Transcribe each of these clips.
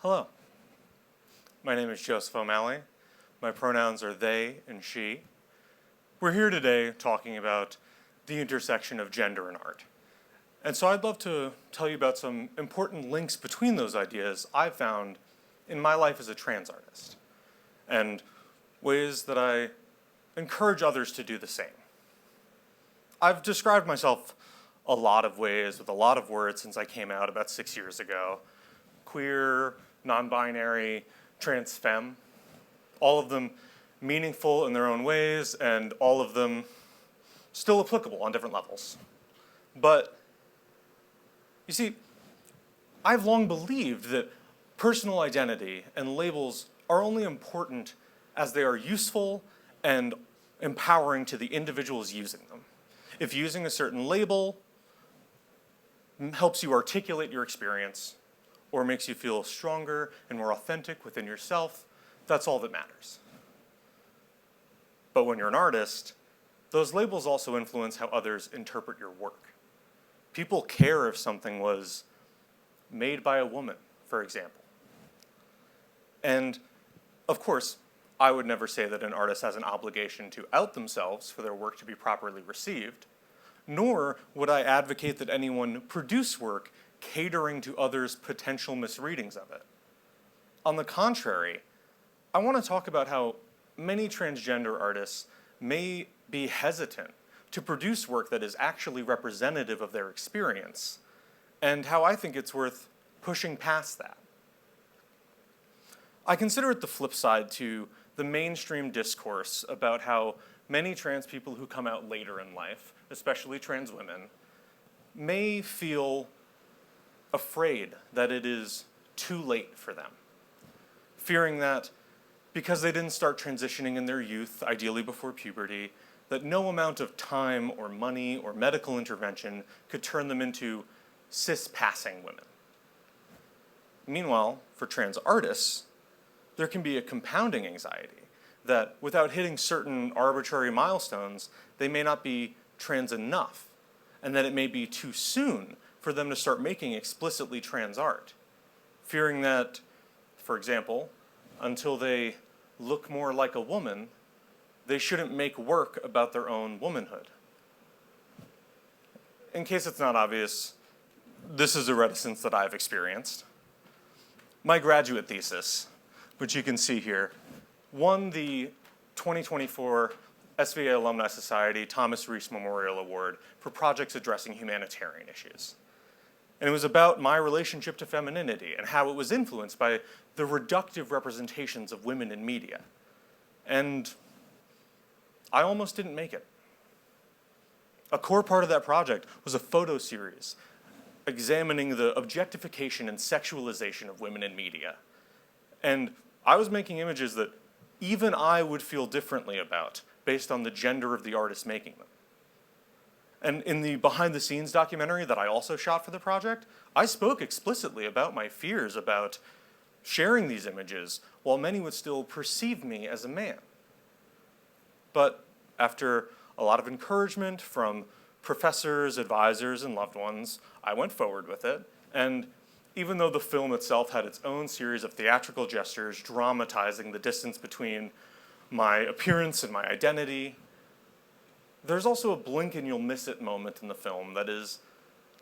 Hello, my name is Joseph O'Malley. My pronouns are they and she. We're here today talking about the intersection of gender and art. And so I'd love to tell you about some important links between those ideas I've found in my life as a trans artist, and ways that I encourage others to do the same. I've described myself a lot of ways with a lot of words since I came out about 6 years ago. Queer, non-binary, trans femme, all of them meaningful in their own ways and all of them still applicable on different levels. But you see, I've long believed that personal identity and labels are only important as they are useful and empowering to the individuals using them. If using a certain label helps you articulate your experience or makes you feel stronger and more authentic within yourself, that's all that matters. But when you're an artist, those labels also influence how others interpret your work. People care if something was made by a woman, for example. And of course, I would never say that an artist has an obligation to out themselves for their work to be properly received, nor would I advocate that anyone produce work catering to others' potential misreadings of it. On the contrary, I want to talk about how many transgender artists may be hesitant to produce work that is actually representative of their experience, and how I think it's worth pushing past that. I consider it the flip side to the mainstream discourse about how many trans people who come out later in life, especially trans women, may feel afraid that it is too late for them, fearing that because they didn't start transitioning in their youth, ideally before puberty, that no amount of time or money or medical intervention could turn them into cis-passing women. Meanwhile, for trans artists, there can be a compounding anxiety that without hitting certain arbitrary milestones, they may not be trans enough, and that it may be too soon for them to start making explicitly trans art, fearing that, for example, until they look more like a woman, they shouldn't make work about their own womanhood. In case it's not obvious, this is a reticence that I've experienced. My graduate thesis, which you can see here, won the 2024 SVA Alumni Society Thomas Reese Memorial Award for projects addressing humanitarian issues. And it was about my relationship to femininity and how it was influenced by the reductive representations of women in media. And I almost didn't make it. A core part of that project was a photo series examining the objectification and sexualization of women in media. And I was making images that even I would feel differently about based on the gender of the artist making them. And in the behind-the-scenes documentary that I also shot for the project, I spoke explicitly about my fears about sharing these images while many would still perceive me as a man. But after a lot of encouragement from professors, advisors, and loved ones, I went forward with it. And even though the film itself had its own series of theatrical gestures dramatizing the distance between my appearance and my identity, there's also a blink and you'll miss it moment in the film that is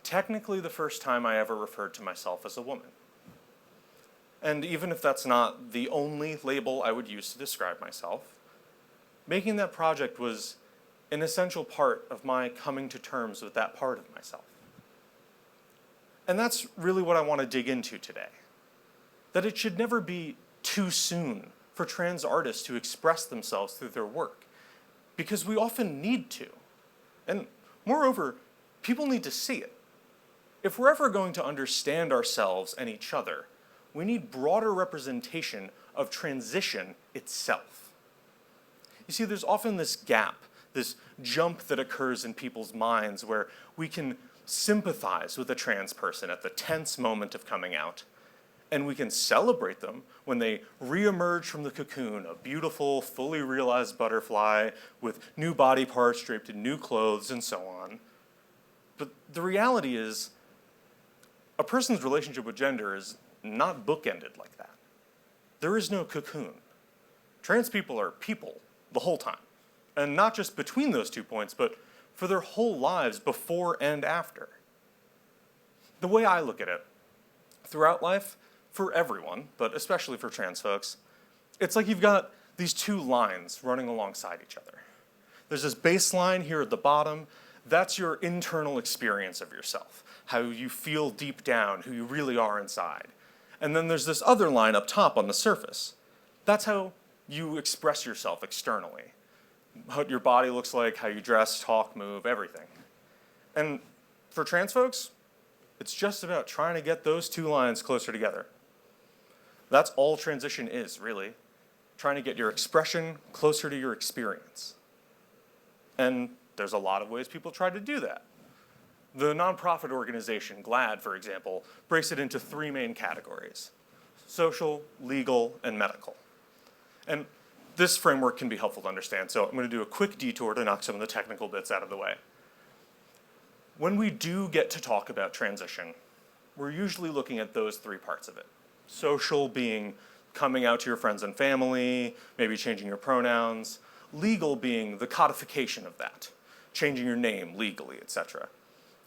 technically the first time I ever referred to myself as a woman. And even if that's not the only label I would use to describe myself, making that project was an essential part of my coming to terms with that part of myself. And that's really what I want to dig into today. That it should never be too soon for trans artists to express themselves through their work, because we often need to. And moreover, people need to see it. If we're ever going to understand ourselves and each other, we need broader representation of transition itself. You see, there's often this gap, this jump that occurs in people's minds where we can sympathize with a trans person at the tense moment of coming out, and we can celebrate them when they reemerge from the cocoon, a beautiful, fully realized butterfly with new body parts draped in new clothes and so on. But the reality is, a person's relationship with gender is not bookended like that. There is no cocoon. Trans people are people the whole time. And not just between those 2 points, but for their whole lives before and after. The way I look at it, throughout life, for everyone, but especially for trans folks, it's like you've got these 2 lines running alongside each other. There's this baseline here at the bottom. That's your internal experience of yourself, how you feel deep down, who you really are inside. And then there's this other line up top on the surface. That's how you express yourself externally. What your body looks like, how you dress, talk, move, everything. And for trans folks, it's just about trying to get those 2 lines closer together. That's all transition is, really. Trying to get your expression closer to your experience. And there's a lot of ways people try to do that. The nonprofit organization, GLAAD, for example, breaks it into 3 main categories: social, legal, and medical. And this framework can be helpful to understand, so I'm going to do a quick detour to knock some of the technical bits out of the way. When we do get to talk about transition, we're usually looking at those 3 parts of it. Social being coming out to your friends and family, maybe changing your pronouns. Legal being the codification of that, changing your name legally, etc.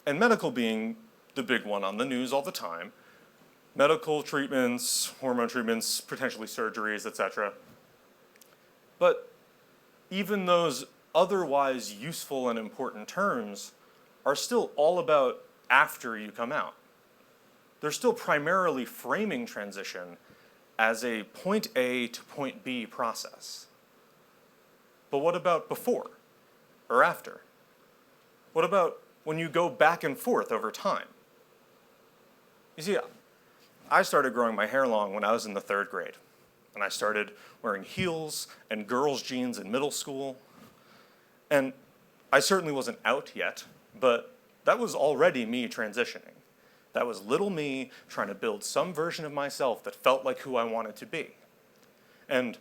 And medical being the big one on the news all the time. Medical treatments, hormone treatments, potentially surgeries, etc. But even those otherwise useful and important terms are still all about after you come out. They're still primarily framing transition as a point A to point B process. But what about before or after? What about when you go back and forth over time? You see, I started growing my hair long when I was in the 3rd grade. And I started wearing heels and girls' jeans in middle school. And I certainly wasn't out yet, but that was already me transitioning. That was little me trying to build some version of myself that felt like who I wanted to be. And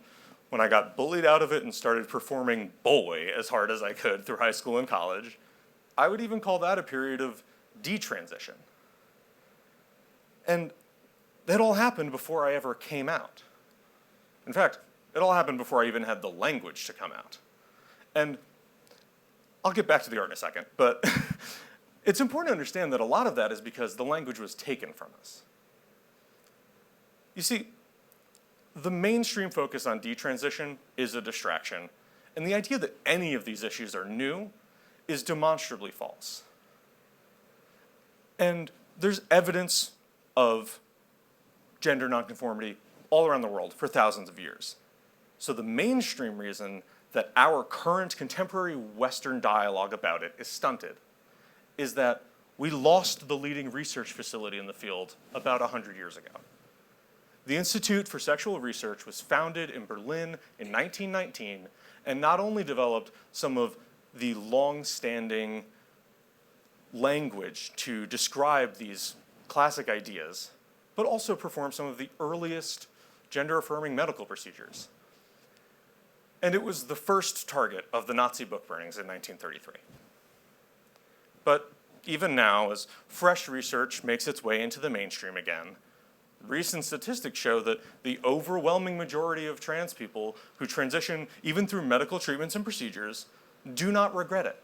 when I got bullied out of it and started performing boy as hard as I could through high school and college, I would even call that a period of detransition. And that all happened before I ever came out. In fact, it all happened before I even had the language to come out. And I'll get back to the art in a second, but it's important to understand that a lot of that is because the language was taken from us. You see, the mainstream focus on detransition is a distraction, and the idea that any of these issues are new is demonstrably false. And there's evidence of gender nonconformity all around the world for thousands of years. So the mainstream reason that our current contemporary Western dialogue about it is stunted is that we lost the leading research facility in the field about 100 years ago. The Institute for Sexual Research was founded in Berlin in 1919 and not only developed some of the long-standing language to describe these classic ideas, but also performed some of the earliest gender-affirming medical procedures. And it was the first target of the Nazi book burnings in 1933. But even now, as fresh research makes its way into the mainstream again, recent statistics show that the overwhelming majority of trans people who transition, even through medical treatments and procedures, do not regret it.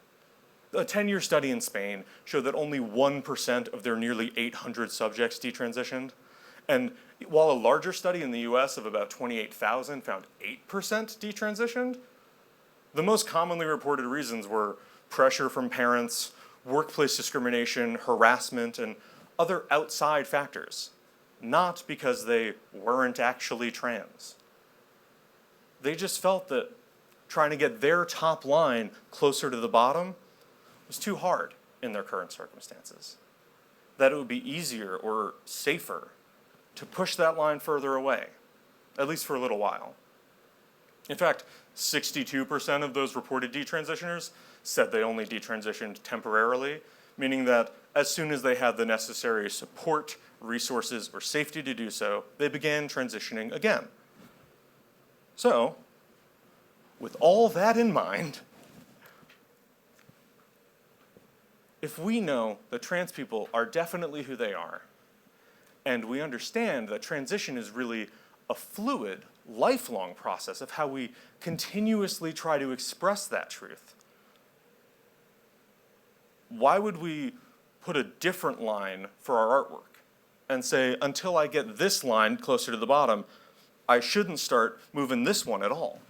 A 10-year study in Spain showed that only 1% of their nearly 800 subjects detransitioned. And while a larger study in the US of about 28,000 found 8% detransitioned, the most commonly reported reasons were pressure from parents, workplace discrimination, harassment, and other outside factors, not because they weren't actually trans. They just felt that trying to get their top line closer to the bottom was too hard in their current circumstances. That it would be easier or safer to push that line further away, at least for a little while. In fact, 62% of those reported detransitioners said they only detransitioned temporarily, meaning that as soon as they had the necessary support, resources, or safety to do so, they began transitioning again. So, with all that in mind, if we know that trans people are definitely who they are, And we understand that transition is really a fluid, lifelong process of how we continuously try to express that truth. Why would we put a different line for our artwork and say, until I get this line closer to the bottom, I shouldn't start moving this one at all?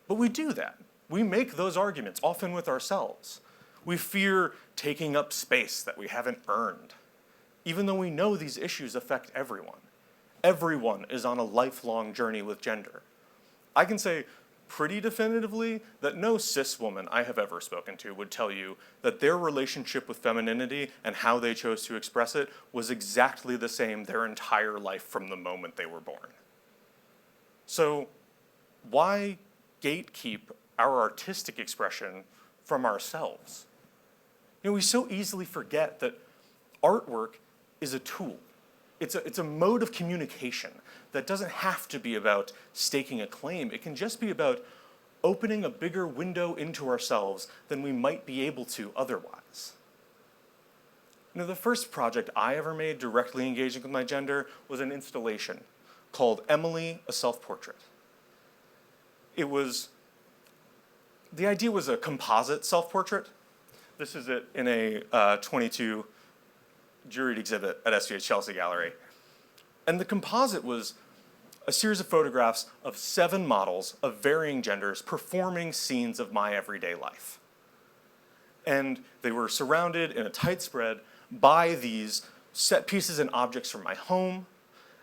But we do that. We make those arguments, often with ourselves. We fear taking up space that we haven't earned, even though we know these issues affect everyone. Everyone is on a lifelong journey with gender. I can say pretty definitively that no cis woman I have ever spoken to would tell you that their relationship with femininity and how they chose to express it was exactly the same their entire life from the moment they were born. So why gatekeep our artistic expression from ourselves? You know, we so easily forget that artwork is a tool. It's a mode of communication that doesn't have to be about staking a claim. It can just be about opening a bigger window into ourselves than we might be able to otherwise. You know, the first project I ever made directly engaging with my gender was an installation called Emily, a Self-Portrait. The idea was a composite self-portrait. This is it in a 22 juried exhibit at SVA Chelsea Gallery. And the composite was a series of photographs of 7 models of varying genders performing scenes of my everyday life. And they were surrounded in a tight spread by these set pieces and objects from my home,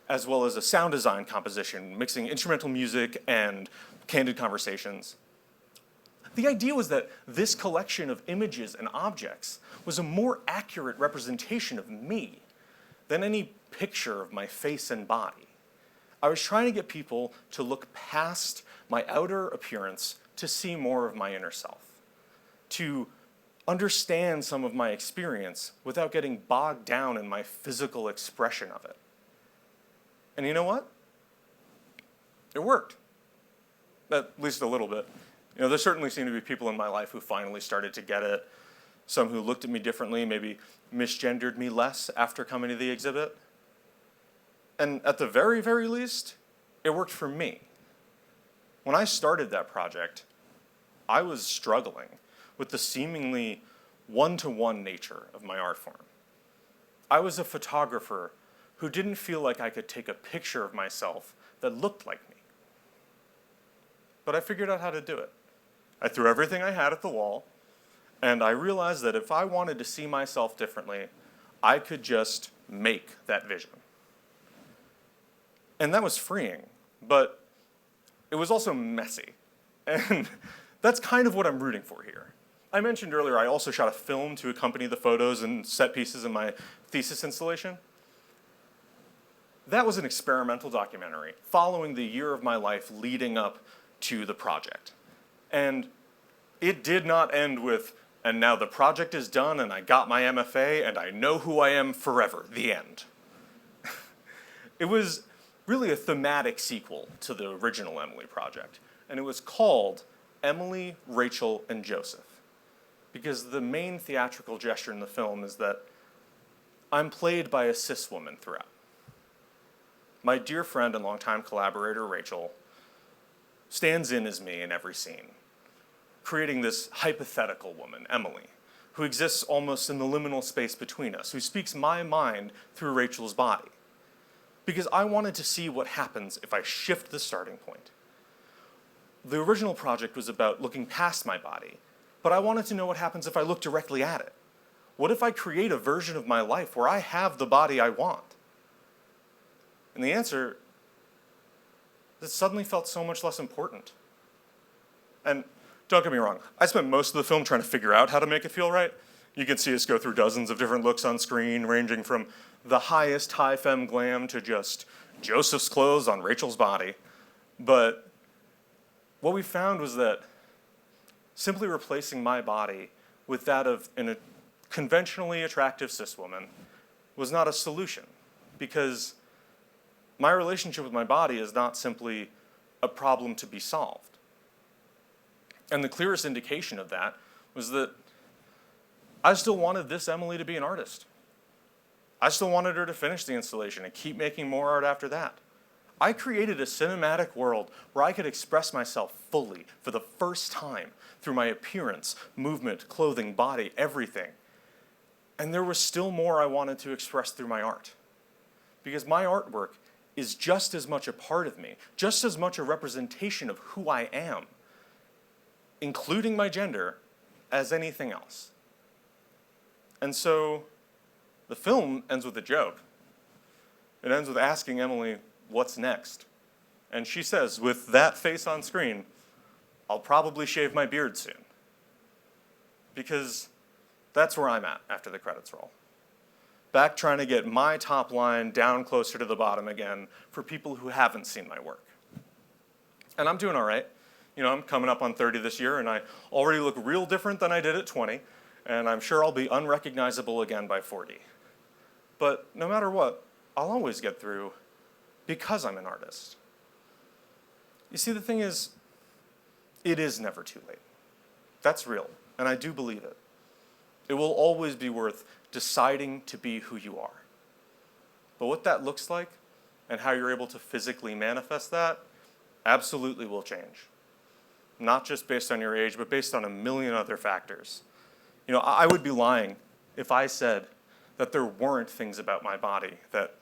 as well as a sound design composition, mixing instrumental music and candid conversations. The idea was that this collection of images and objects was a more accurate representation of me than any picture of my face and body. I was trying to get people to look past my outer appearance to see more of my inner self, to understand some of my experience without getting bogged down in my physical expression of it. And you know what? It worked, at least a little bit. You know, there certainly seemed to be people in my life who finally started to get it, some who looked at me differently, maybe misgendered me less after coming to the exhibit. And at the very, very least, it worked for me. When I started that project, I was struggling with the seemingly one-to-one nature of my art form. I was a photographer who didn't feel like I could take a picture of myself that looked like me. But I figured out how to do it. I threw everything I had at the wall, and I realized that if I wanted to see myself differently, I could just make that vision. And that was freeing, but it was also messy. And that's kind of what I'm rooting for here. I mentioned earlier I also shot a film to accompany the photos and set pieces in my thesis installation. That was an experimental documentary following the year of my life leading up to the project. And it did not end with, and now the project is done and I got my MFA and I know who I am forever, the end. It was really a thematic sequel to the original Emily project. And it was called Emily, Rachel, and Joseph. Because the main theatrical gesture in the film is that I'm played by a cis woman throughout. My dear friend and longtime collaborator, Rachel, stands in as me in every scene, creating this hypothetical woman, Emily, who exists almost in the liminal space between us, who speaks my mind through Rachel's body. Because I wanted to see what happens if I shift the starting point. The original project was about looking past my body, but I wanted to know what happens if I look directly at it. What if I create a version of my life where I have the body I want? And the answer, it suddenly felt so much less important. And don't get me wrong, I spent most of the film trying to figure out how to make it feel right. You can see us go through dozens of different looks on screen, ranging from the highest high femme glam to just Joseph's clothes on Rachel's body. But what we found was that simply replacing my body with that of a conventionally attractive cis woman was not a solution, because my relationship with my body is not simply a problem to be solved. And the clearest indication of that was that I still wanted this Emily to be an artist. I still wanted her to finish the installation and keep making more art after that. I created a cinematic world where I could express myself fully for the first time through my appearance, movement, clothing, body, everything. And there was still more I wanted to express through my art. Because my artwork is just as much a part of me, just as much a representation of who I am, including my gender, as anything else. And so the film ends with a joke. It ends with asking Emily, what's next? And she says, with that face on screen, I'll probably shave my beard soon. Because that's where I'm at after the credits roll. Back trying to get my top line down closer to the bottom again for people who haven't seen my work. And I'm doing all right. You know, I'm coming up on 30 this year, and I already look real different than I did at 20, and I'm sure I'll be unrecognizable again by 40. But no matter what, I'll always get through because I'm an artist. You see, the thing is, it is never too late. That's real, and I do believe it. It will always be worth deciding to be who you are. But what that looks like and how you're able to physically manifest that absolutely will change. Not just based on your age, but based on a million other factors. You know, I would be lying if I said that there weren't things about my body that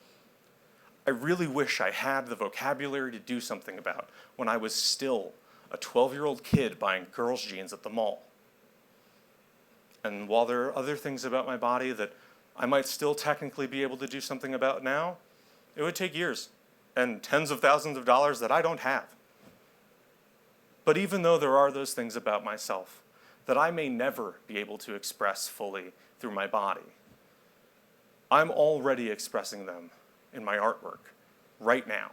I really wish I had the vocabulary to do something about when I was still a 12-year-old kid buying girls' jeans at the mall. And while there are other things about my body that I might still technically be able to do something about now, it would take years and tens of thousands of dollars that I don't have. But even though there are those things about myself that I may never be able to express fully through my body, I'm already expressing them in my artwork right now.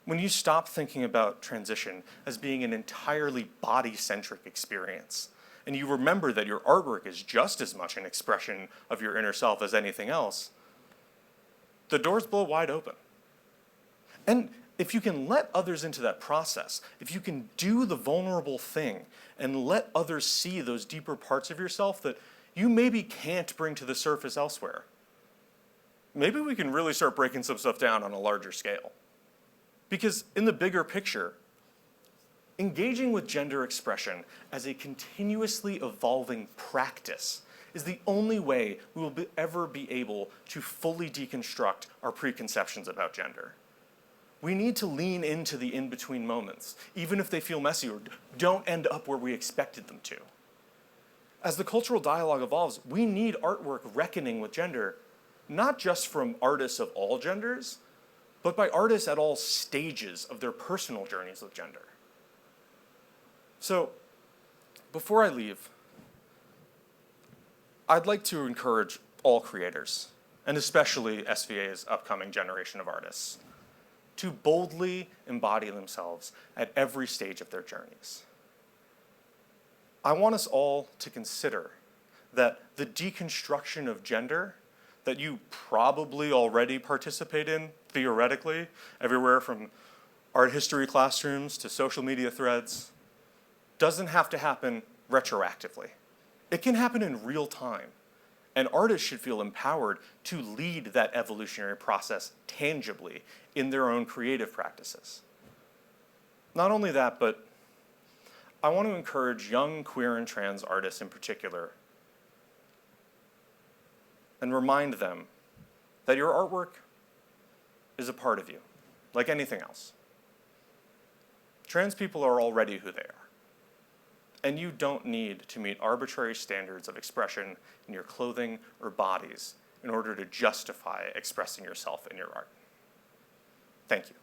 When you stop thinking about transition as being an entirely body-centric experience, and you remember that your artwork is just as much an expression of your inner self as anything else, the doors blow wide open. And if you can let others into that process, if you can do the vulnerable thing and let others see those deeper parts of yourself that you maybe can't bring to the surface elsewhere, maybe we can really start breaking some stuff down on a larger scale. Because in the bigger picture, engaging with gender expression as a continuously evolving practice is the only way we will ever be able to fully deconstruct our preconceptions about gender. We need to lean into the in-between moments, even if they feel messy or don't end up where we expected them to. As the cultural dialogue evolves, we need artwork reckoning with gender, not just from artists of all genders, but by artists at all stages of their personal journeys with gender. So, before I leave, I'd like to encourage all creators, and especially SVA's upcoming generation of artists, to boldly embody themselves at every stage of their journeys. I want us all to consider that the deconstruction of gender that you probably already participate in, theoretically, everywhere from art history classrooms to social media threads, doesn't have to happen retroactively. It can happen in real time. And artists should feel empowered to lead that evolutionary process tangibly in their own creative practices. Not only that, but I want to encourage young queer and trans artists in particular and remind them that your artwork is a part of you, like anything else. Trans people are already who they are. And you don't need to meet arbitrary standards of expression in your clothing or bodies in order to justify expressing yourself in your art. Thank you.